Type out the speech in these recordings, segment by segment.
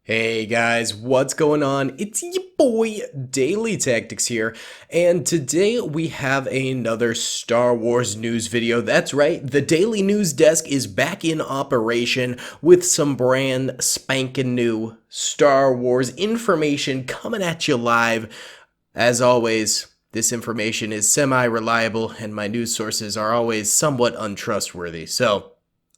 Hey guys, what's going on? It's your boy Daily Tactics here, and today we have another Star Wars news video. That's right, the Daily News Desk is back in operation with some brand spanking new Star Wars information coming at you live. As always, this information is semi-reliable and my news sources are always somewhat untrustworthy, so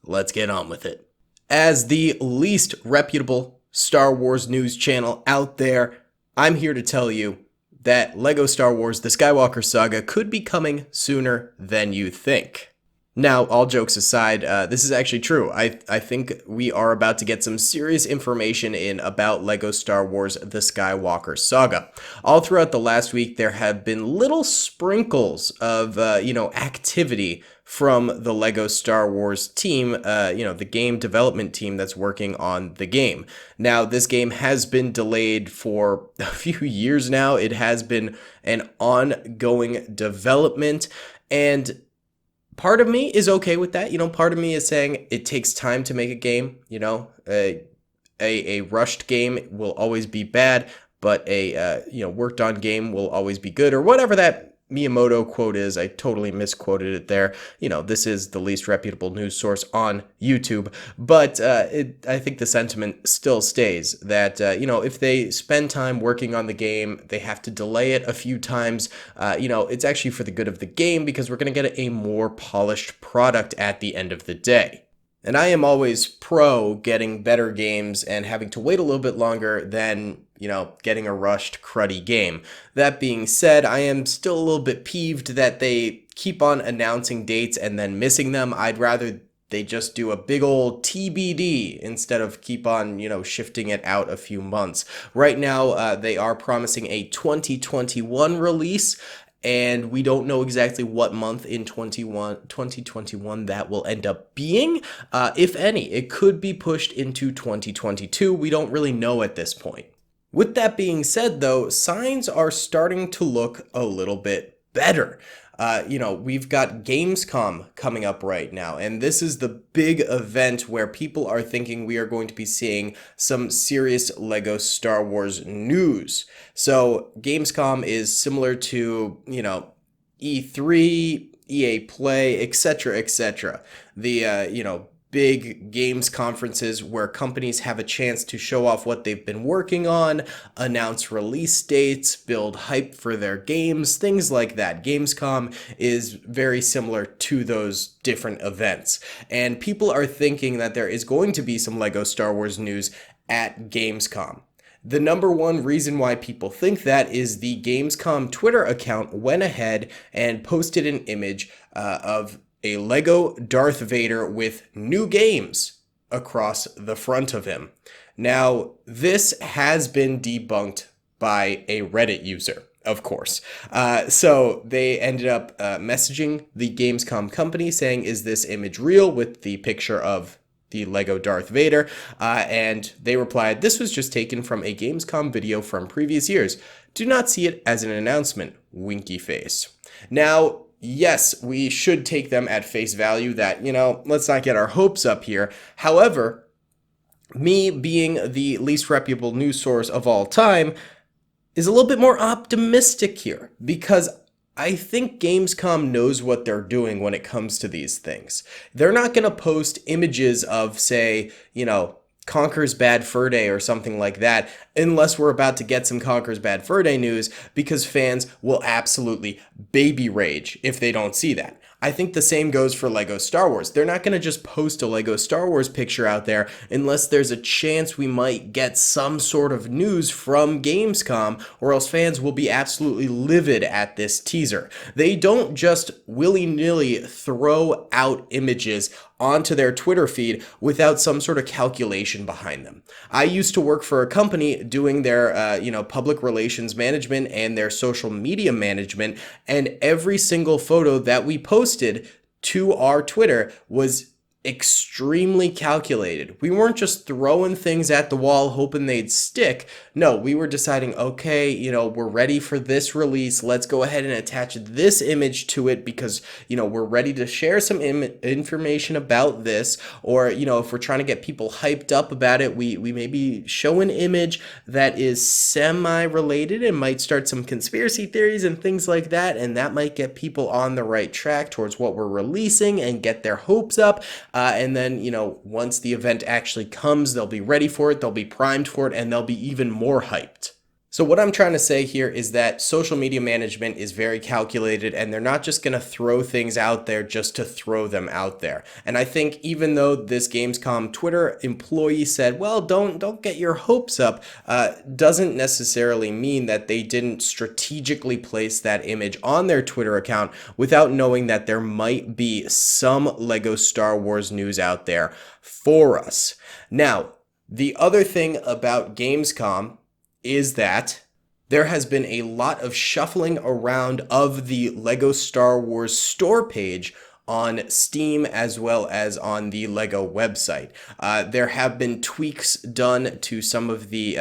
let's get on with it. As the least reputable Star Wars news channel out there, I'm here to tell you that LEGO Star Wars The Skywalker Saga could be coming sooner than you think. Now, all jokes aside, this is actually true. I think we are about to get some serious information in about LEGO Star Wars The Skywalker Saga. All throughout the last week, there have been little sprinkles of, activity from the LEGO Star Wars team, the game development team that's working on the game. Now, this game has been delayed for a few years now. It has been an ongoing development, and part of me is okay with that. Part of me is saying it takes time to make a game. A rushed game will always be bad, but a worked on game will always be good, or whatever that Miyamoto quote is. I totally misquoted it there. This is the least reputable news source on YouTube, but I think the sentiment still stays that, if they spend time working on the game, they have to delay it a few times. It's actually for the good of the game because we're going to get a more polished product at the end of the day. And I am always pro getting better games and having to wait a little bit longer than, getting a rushed, cruddy game. That being said, I am still a little bit peeved that they keep on announcing dates and then missing them. I'd rather they just do a big old TBD instead of keep on, shifting it out a few months. Right now, they are promising a 2021 release, and we don't know exactly what month in 2021 that will end up being, if any. It could be pushed into 2022. We don't really know at this point. With that being said, though, signs are starting to look a little bit better. We've got Gamescom coming up right now, and this is the big event where people are thinking we are going to be seeing some serious LEGO Star Wars news. So Gamescom is similar to, E3, EA Play, etc., etc. The, big games conferences where companies have a chance to show off what they've been working on, announce release dates, build hype for their games, things like that. Gamescom is very similar to those different events. And people are thinking that there is going to be some LEGO Star Wars news at Gamescom. The number one reason why people think that is the Gamescom Twitter account went ahead and posted an image of a LEGO Darth Vader with new games across the front of him. Now, this has been debunked by a Reddit user, of course. So they ended up messaging the Gamescom company saying, is this image real, with the picture of the LEGO Darth Vader? And they replied, this was just taken from a Gamescom video from previous years. Do not see it as an announcement, winky face. Now, yes, we should take them at face value that, let's not get our hopes up here. However, me being the least reputable news source of all time is a little bit more optimistic here, because I think Gamescom knows what they're doing when it comes to these things. They're not going to post images of, say, Conker's Bad Fur Day or something like that, unless we're about to get some Conker's Bad Fur Day news, because fans will absolutely baby rage if they don't see that. I think the same goes for LEGO Star Wars. They're not going to just post a LEGO Star Wars picture out there unless there's a chance we might get some sort of news from Gamescom, or else fans will be absolutely livid at this teaser. They don't just willy-nilly throw out images onto their Twitter feed without some sort of calculation behind them. I used to work for a company doing their, public relations management and their social media management, and every single photo that we posted to our Twitter was extremely calculated. We weren't just throwing things at the wall hoping they'd stick. No, we were deciding, okay, we're ready for this release. Let's go ahead and attach this image to it because, we're ready to share some information about this. Or, if we're trying to get people hyped up about it, we maybe show an image that is semi-related and might start some conspiracy theories and things like that. And that might get people on the right track towards what we're releasing and get their hopes up. And then, once the event actually comes, they'll be ready for it, they'll be primed for it, and they'll be even more hyped. So what I'm trying to say here is that social media management is very calculated, and they're not just going to throw things out there just to throw them out there. And I think even though this Gamescom Twitter employee said, well, don't get your hopes up, doesn't necessarily mean that they didn't strategically place that image on their Twitter account without knowing that there might be some Lego Star Wars news out there for us. Now, the other thing about Gamescom is that there has been a lot of shuffling around of the Lego Star Wars store page on Steam as well as on the Lego website. There have been tweaks done to some of the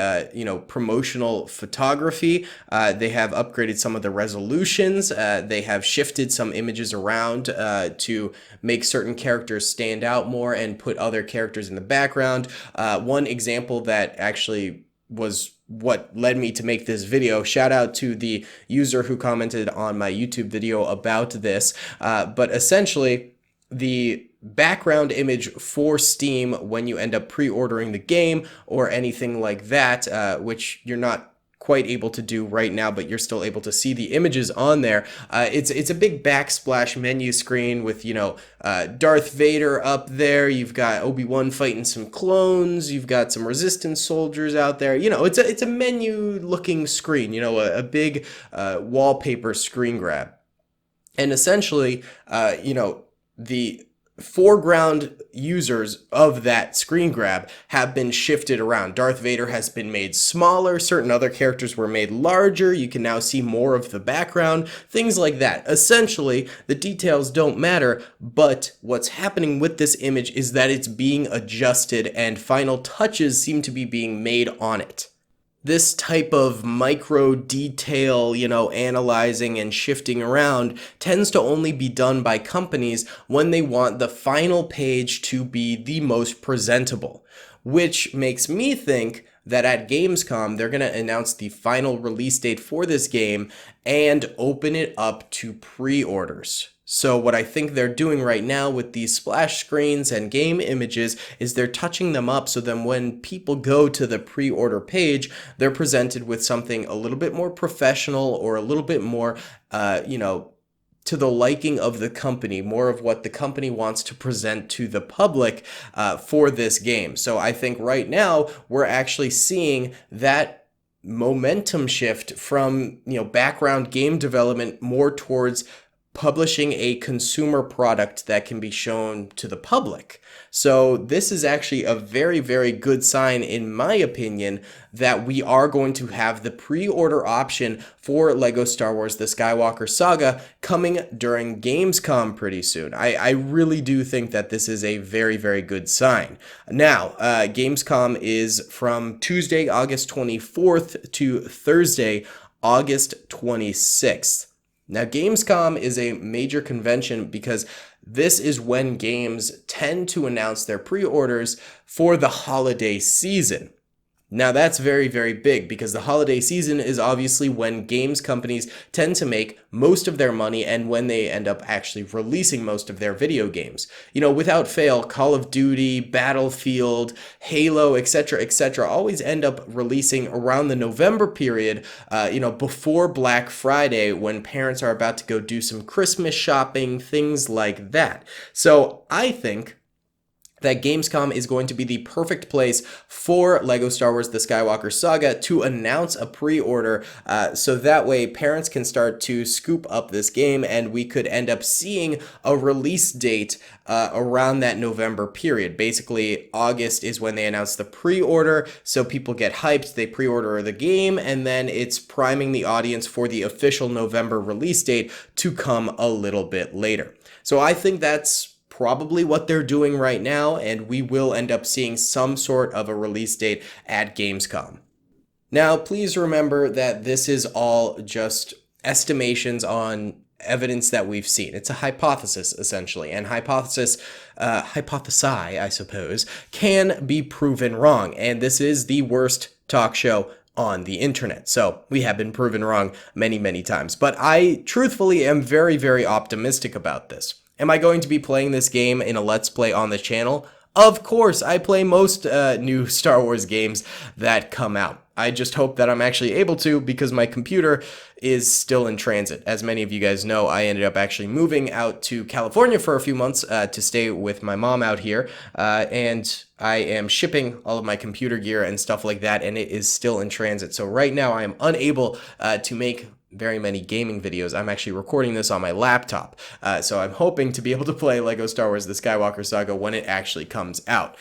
promotional photography. They have upgraded some of the resolutions. They have shifted some images around to make certain characters stand out more and put other characters in the background. One example that actually was what led me to make this video. Shout out to the user who commented on my YouTube video about this. But essentially, the background image for Steam when you end up pre-ordering the game or anything like that, which you're not quite able to do right now, but you're still able to see the images on there. It's a big backsplash menu screen with, Darth Vader up there. You've got Obi-Wan fighting some clones. You've got some Resistance soldiers out there. It's a menu looking screen, a big wallpaper screen grab. And essentially, the foreground users of that screen grab have been shifted around. Darth Vader has been made smaller. Certain other characters were made larger. You can now see more of the background, things like that. Essentially, the details don't matter, but what's happening with this image is that it's being adjusted and final touches seem to be being made on it. This type of micro detail, analyzing and shifting around tends to only be done by companies when they want the final page to be the most presentable, which makes me think that at Gamescom, they're going to announce the final release date for this game and open it up to pre-orders. So what I think they're doing right now with these splash screens and game images is they're touching them up so then when people go to the pre-order page, they're presented with something a little bit more professional or a little bit more, to the liking of the company, more of what the company wants to present to the public for this game. So I think right now we're actually seeing that momentum shift from, background game development more towards publishing a consumer product that can be shown to the public. So this is actually a very, very good sign, in my opinion, that we are going to have the pre-order option for Lego Star Wars The Skywalker Saga coming during Gamescom pretty soon. I really do think that this is a very, very good sign. Now, Gamescom is from Tuesday, August 24th to Thursday, August 26th. Now, Gamescom is a major convention because this is when games tend to announce their pre-orders for the holiday season. Now, that's very, very big because the holiday season is obviously when games companies tend to make most of their money and when they end up actually releasing most of their video games. Without fail, Call of Duty, Battlefield, Halo, etc., always end up releasing around the November period, before Black Friday when parents are about to go do some Christmas shopping, things like that. So I think that Gamescom is going to be the perfect place for Lego Star Wars The Skywalker Saga to announce a pre-order so that way parents can start to scoop up this game and we could end up seeing a release date around that November period. Basically, August is when they announce the pre-order, so people get hyped, they pre-order the game, and then it's priming the audience for the official November release date to come a little bit later. So I think that's probably what they're doing right now, and we will end up seeing some sort of a release date at Gamescom. Now, please remember that this is all just estimations on evidence that we've seen. It's a hypothesis, essentially, and hypothesi, I suppose, can be proven wrong, and this is the worst talk show on the internet. So we have been proven wrong many, many times, but I truthfully am very, very optimistic about this. Am I going to be playing this game in a Let's Play on the channel? Of course, I play most new Star Wars games that come out. I just hope that I'm actually able to, because my computer is still in transit. As many of you guys know, I ended up actually moving out to California for a few months to stay with my mom out here, and I am shipping all of my computer gear and stuff like that, and it is still in transit. So right now I am unable to make very many gaming videos. I'm actually recording this on my laptop, so I'm hoping to be able to play LEGO Star Wars The Skywalker Saga when it actually comes out,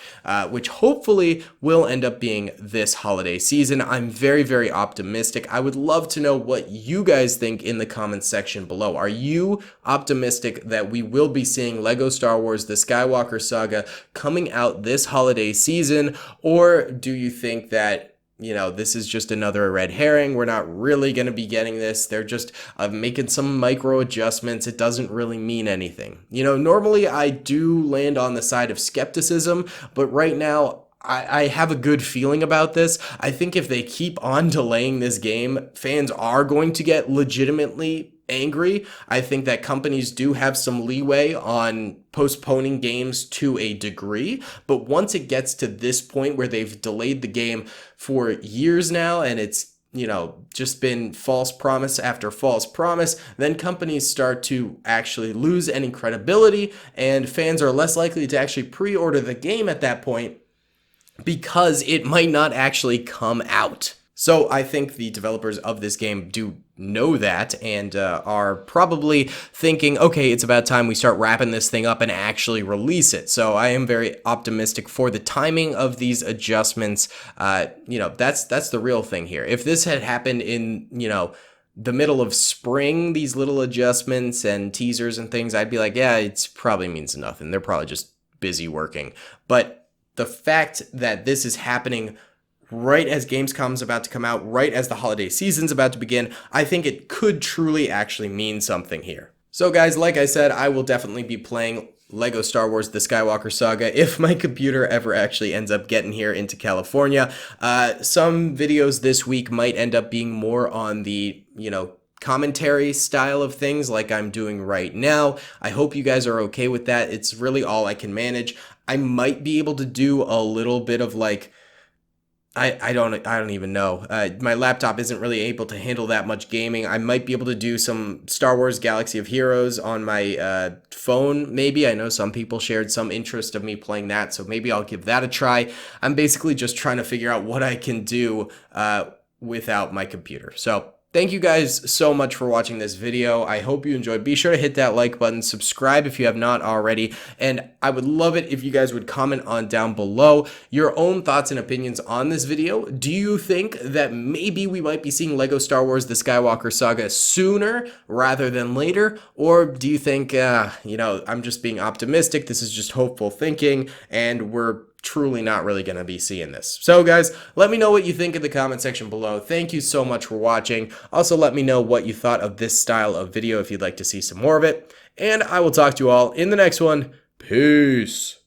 which hopefully will end up being this holiday season. I'm very, very optimistic. I would love to know what you guys think in the comments section below. Are you optimistic that we will be seeing LEGO Star Wars The Skywalker Saga coming out this holiday season, or do you think that this is just another red herring? We're not really going to be getting this. They're just making some micro adjustments. It doesn't really mean anything. Normally I do land on the side of skepticism, but right now I have a good feeling about this. I think if they keep on delaying this game, fans are going to get legitimately angry. I think that companies do have some leeway on postponing games to a degree, but once it gets to this point where they've delayed the game for years now and it's just been false promise after false promise, then companies start to actually lose any credibility, and fans are less likely to actually pre-order the game at that point because it might not actually come out. So I think the developers of this game do know that and are probably thinking, okay, it's about time we start wrapping this thing up and actually release it. So I am very optimistic for the timing of these adjustments. That's the real thing here. If this had happened in, the middle of spring, these little adjustments and teasers and things, I'd be like, yeah, it probably means nothing. They're probably just busy working. But the fact that this is happening right as Gamescom's about to come out, right as the holiday season's about to begin, I think it could truly actually mean something here. So guys, like I said, I will definitely be playing LEGO Star Wars The Skywalker Saga if my computer ever actually ends up getting here into California. Some videos this week might end up being more on the, commentary style of things like I'm doing right now. I hope you guys are okay with that. It's really all I can manage. I might be able to do a little bit of I don't even know. My laptop isn't really able to handle that much gaming. I might be able to do some Star Wars Galaxy of Heroes on my phone, maybe. I know some people shared some interest of me playing that, so maybe I'll give that a try. I'm basically just trying to figure out what I can do without my computer. So thank you guys so much for watching this video. I hope you enjoyed. Be sure to hit that like button, subscribe if you have not already, and I would love it if you guys would comment on down below your own thoughts and opinions on this video. Do you think that maybe we might be seeing LEGO Star Wars The Skywalker Saga sooner rather than later? Or do you think, I'm just being optimistic, this is just hopeful thinking, and we're truly not really going to be seeing this? So guys, let me know what you think in the comment section below. Thank you so much for watching. Also, let me know what you thought of this style of video if you'd like to see some more of it. And I will talk to you all in the next one. Peace.